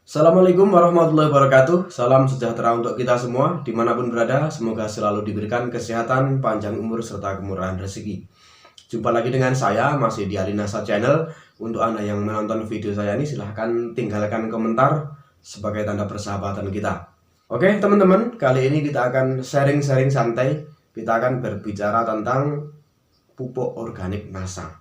Assalamualaikum warahmatullahi wabarakatuh. Salam sejahtera untuk kita semua dimanapun berada. Semoga selalu diberikan kesehatan, panjang umur, serta kemurahan rezeki. Jumpa lagi dengan saya, masih di Alinasa Channel. Untuk Anda yang menonton video saya ini, silahkan tinggalkan komentar sebagai tanda persahabatan kita. Oke teman-teman, kali ini kita akan sharing-sharing santai. Kita akan berbicara tentang pupuk organik NASA.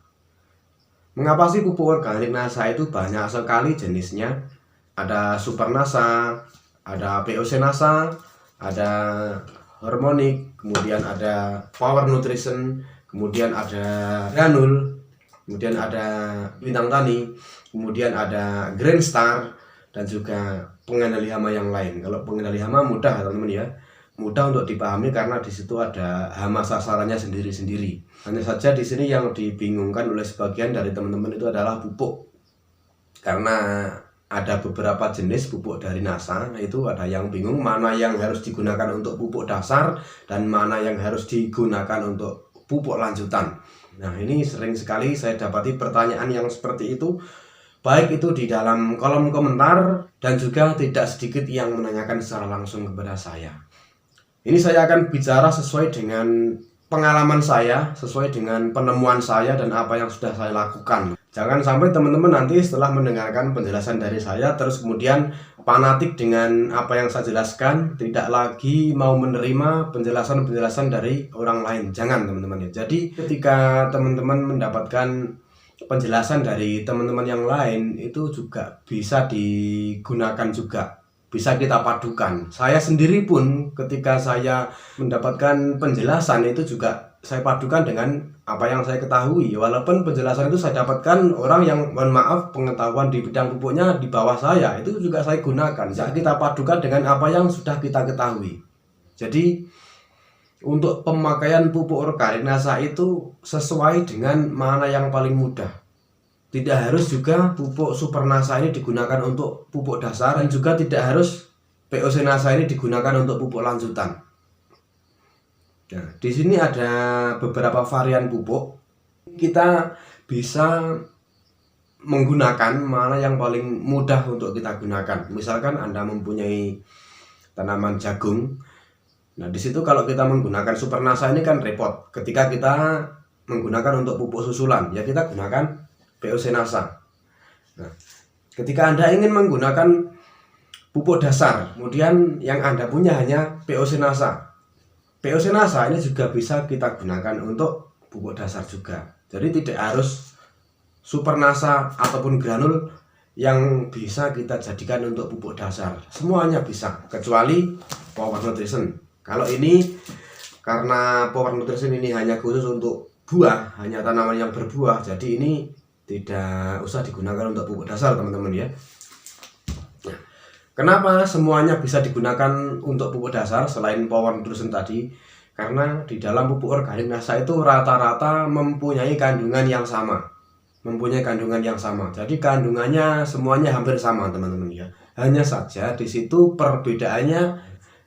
Mengapa sih pupuk organik NASA itu banyak sekali jenisnya? Ada Super NASA, ada POC NASA, ada Harmonic, kemudian ada Power Nutrition, kemudian ada Granul, kemudian ada Bintang Tani, kemudian ada Green Star, dan juga pengendali hama yang lain. Kalau pengendali hama mudah teman-teman ya, mudah untuk dipahami karena di situ ada hama sasarannya sendiri-sendiri. Hanya saja di sini yang dibingungkan oleh sebagian dari teman-teman itu adalah pupuk, karena ada beberapa jenis pupuk dari NASA. Itu ada yang bingung mana yang harus digunakan untuk pupuk dasar dan mana yang harus digunakan untuk pupuk lanjutan. Nah, ini sering sekali saya dapati pertanyaan yang seperti itu, baik itu di dalam kolom komentar dan juga tidak sedikit yang menanyakan secara langsung kepada saya. Ini saya akan bicara sesuai dengan pengalaman saya, sesuai dengan penemuan saya dan apa yang sudah saya lakukan. Jangan sampai teman-teman nanti setelah mendengarkan penjelasan dari saya terus kemudian fanatik dengan apa yang saya jelaskan, tidak lagi mau menerima penjelasan-penjelasan dari orang lain. Jangan teman-teman ya. Jadi ketika teman-teman mendapatkan penjelasan dari teman-teman yang lain, itu juga bisa digunakan juga, bisa kita padukan. Saya sendiri pun ketika saya mendapatkan penjelasan itu juga saya padukan dengan apa yang saya ketahui. Walaupun penjelasan itu saya dapatkan orang yang, mohon maaf, pengetahuan di bidang pupuknya di bawah saya, itu juga saya gunakan. Jadi kita padukan dengan apa yang sudah kita ketahui. Jadi untuk pemakaian pupuk organik NASA itu sesuai dengan mana yang paling mudah. Tidak harus juga pupuk Super NASA ini digunakan untuk pupuk dasar, dan juga tidak harus POC NASA ini digunakan untuk pupuk lanjutan. Nah, di sini ada beberapa varian pupuk. Kita bisa menggunakan mana yang paling mudah untuk kita gunakan. Misalkan Anda mempunyai tanaman jagung. Nah, di situ kalau kita menggunakan Super NASA ini kan repot. Ketika kita menggunakan untuk pupuk susulan, ya kita gunakan POC NASA. Nah, ketika Anda ingin menggunakan pupuk dasar, kemudian yang Anda punya hanya POC NASA. POC NASA ini juga bisa kita gunakan untuk pupuk dasar juga. Jadi tidak harus Super NASA ataupun granul yang bisa kita jadikan untuk pupuk dasar. Semuanya bisa, kecuali Power Nutrition. Kalau ini, karena Power Nutrition ini hanya khusus untuk buah, hanya tanaman yang berbuah, jadi ini tidak usah digunakan untuk pupuk dasar teman-teman ya. Kenapa semuanya bisa digunakan untuk pupuk dasar selain Power Nutrition tadi? Karena di dalam pupuk organik NASA itu rata-rata mempunyai kandungan yang sama. Jadi kandungannya semuanya hampir sama teman-teman ya. Hanya saja di situ perbedaannya,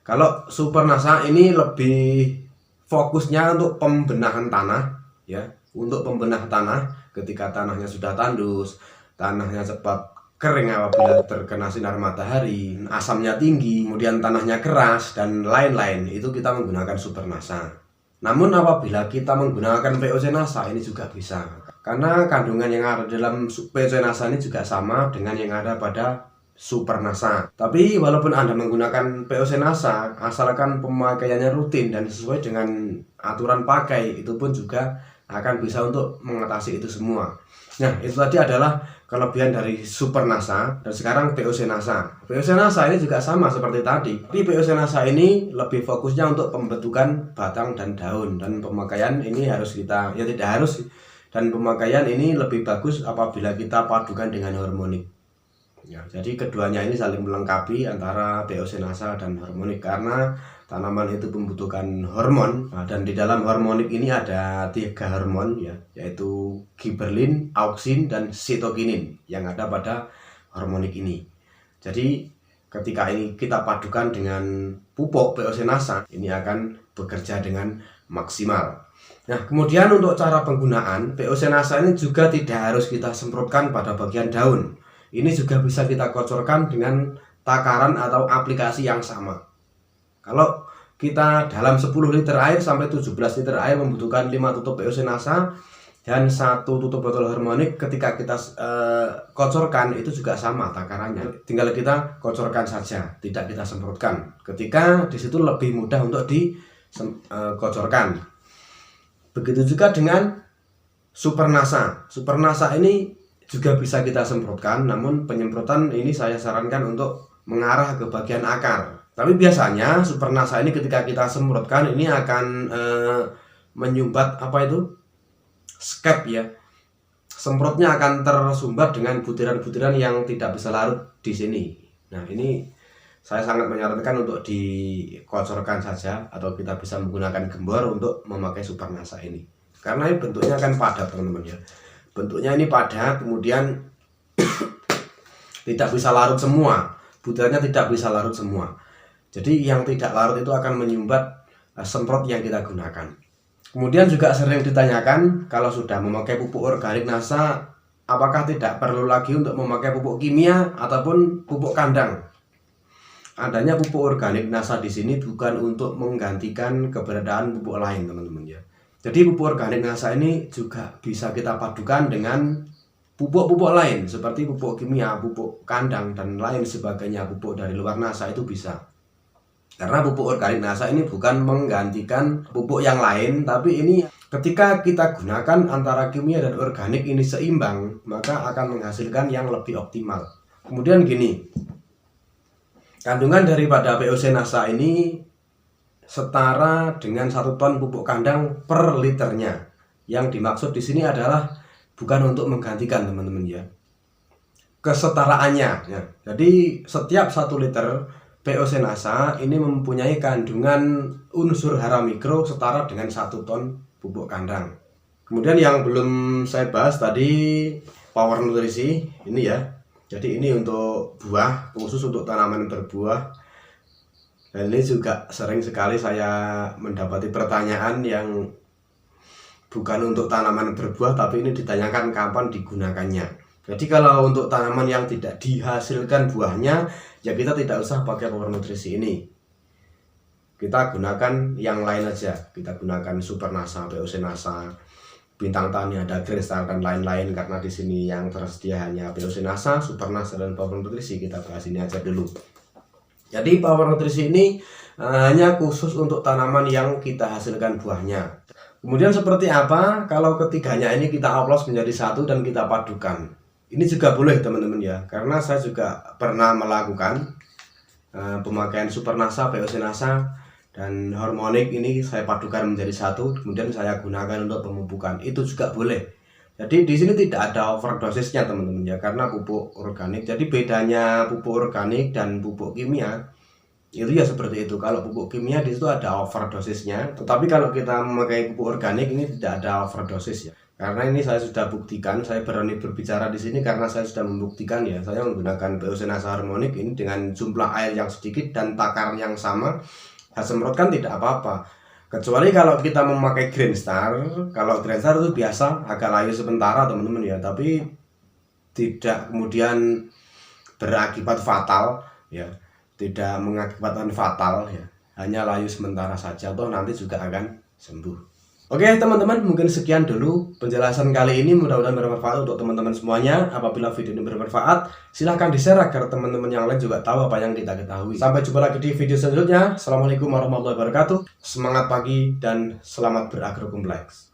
kalau Super NASA ini lebih fokusnya untuk pembenahan tanah ya, untuk pembenah tanah ketika tanahnya sudah tandus, tanahnya cepat kering apabila terkena sinar matahari, asamnya tinggi, kemudian tanahnya keras, dan lain-lain, itu kita menggunakan Super NASA. Namun apabila kita menggunakan POC NASA ini juga bisa, karena kandungan yang ada dalam POC NASA ini juga sama dengan yang ada pada Super NASA. Tapi walaupun Anda menggunakan POC NASA, asalkan pemakaiannya rutin dan sesuai dengan aturan pakai, itu pun juga akan bisa untuk mengatasi itu semua. Nah, itu tadi adalah kelebihan dari Super NASA. Dan sekarang POC NASA. POC NASA ini juga sama seperti tadi, tapi POC NASA ini lebih fokusnya untuk pembentukan batang dan daun, dan pemakaian ini harus kita, ya tidak harus, dan pemakaian ini lebih bagus apabila kita padukan dengan Harmonic ya. Jadi keduanya ini saling melengkapi antara POC NASA dan Harmonic, karena tanaman itu membutuhkan hormon. Nah, dan di dalam Harmonic ini ada 3 hormon ya, yaitu gibberellin, auksin, dan sitokinin yang ada pada Harmonic ini. Jadi ketika ini kita padukan dengan pupuk POC NASA, ini akan bekerja dengan maksimal. Nah, kemudian untuk cara penggunaan POC NASA ini juga tidak harus kita semprotkan pada bagian daun. ini juga bisa kita kocorkan dengan takaran atau aplikasi yang sama. Kalau kita dalam 10 liter air sampai 17 liter air membutuhkan 5 tutup POC NASA dan 1 tutup botol harmonik. Ketika kita kocorkan itu juga sama takarannya, tinggal kita kocorkan saja, tidak kita semprotkan. Ketika disitu lebih mudah untuk dikocorkan. Begitu juga dengan Super NASA. Super NASA ini juga bisa kita semprotkan, namun penyemprotan ini saya sarankan untuk mengarah ke bagian akar. Tapi biasanya Super NASA ini ketika kita semprotkan ini akan menyumbat skep ya. Semprotnya akan tersumbat dengan butiran-butiran yang tidak bisa larut di sini. Nah, ini saya sangat menyarankan untuk dikocorkan saja, atau kita bisa menggunakan gembor untuk memakai Super NASA ini. Karena ini bentuknya akan padat, teman-teman ya. Bentuknya ini padat, kemudian tidak bisa larut semua. Butirannya tidak bisa larut semua. Jadi yang tidak larut itu akan menyumbat semprot yang kita gunakan. Kemudian juga sering ditanyakan, kalau sudah memakai pupuk organik NASA, apakah tidak perlu lagi untuk memakai pupuk kimia ataupun pupuk kandang? Adanya pupuk organik NASA di sini bukan untuk menggantikan keberadaan pupuk lain, teman-teman ya. Jadi pupuk organik NASA ini juga bisa kita padukan dengan pupuk-pupuk lain seperti pupuk kimia, pupuk kandang dan lain sebagainya. Pupuk dari luar NASA itu bisa. Karena pupuk organik NASA ini bukan menggantikan pupuk yang lain, tapi ini ketika kita gunakan antara kimia dan organik ini seimbang, maka akan menghasilkan yang lebih optimal. Kemudian gini, kandungan daripada POC NASA ini setara dengan 1 ton pupuk kandang per liternya. Yang dimaksud di sini adalah bukan untuk menggantikan, teman-teman ya, kesetaraannya ya. Jadi setiap 1 liter POC NASA ini mempunyai kandungan unsur hara mikro setara dengan 1 ton pupuk kandang. Kemudian yang belum saya bahas tadi, power nutrisi ini ya. Jadi ini untuk buah, khusus untuk tanaman berbuah. Dan ini juga sering sekali saya mendapati pertanyaan yang bukan untuk tanaman berbuah, tapi ini ditanyakan kapan digunakannya. Jadi kalau untuk tanaman yang tidak dihasilkan buahnya, ya kita tidak usah pakai power nutrisi ini. Kita gunakan yang lain aja. Kita gunakan Super NASA, POC NASA, Bintang Tani, ada Green Star dan lain-lain. Karena di sini yang tersedia hanya POC NASA, Super NASA dan power nutrisi. Kita bahas ini aja dulu. Jadi power nutrisi ini hanya khusus untuk tanaman yang kita hasilkan buahnya. Kemudian seperti apa kalau ketiganya ini kita oplos menjadi satu dan kita padukan? Ini juga boleh, teman-teman ya, karena saya juga pernah melakukan pemakaian Super NASA, POC NASA dan harmonik ini saya padukan menjadi satu, kemudian saya gunakan untuk pemupukan. Itu juga boleh. Jadi di sini tidak ada overdosisnya, teman-teman ya, karena pupuk organik. Jadi bedanya pupuk organik dan pupuk kimia itu ya seperti itu. Kalau pupuk kimia di situ ada overdosisnya, tetapi kalau kita memakai pupuk organik ini tidak ada overdosis ya. Karena ini saya sudah buktikan, saya berani berbicara di sini karena saya sudah membuktikan ya. Saya menggunakan POC NASA harmonik ini dengan jumlah air yang sedikit dan takaran yang sama. Saya semprotkan tidak apa-apa. Kecuali kalau kita memakai Green Star. Kalau Green Star itu biasa agak layu sementara, teman-teman ya, tapi tidak kemudian berakibat fatal ya. Tidak mengakibatkan fatal ya. Hanya layu sementara saja, toh nanti juga akan sembuh. Oke teman-teman, mungkin sekian dulu penjelasan kali ini, mudah-mudahan bermanfaat untuk teman-teman semuanya. Apabila video ini bermanfaat, silahkan di-share agar teman-teman yang lain juga tahu apa yang kita ketahui. Sampai jumpa lagi di video selanjutnya. Assalamualaikum warahmatullahi wabarakatuh. Semangat pagi dan selamat beragrokompleks.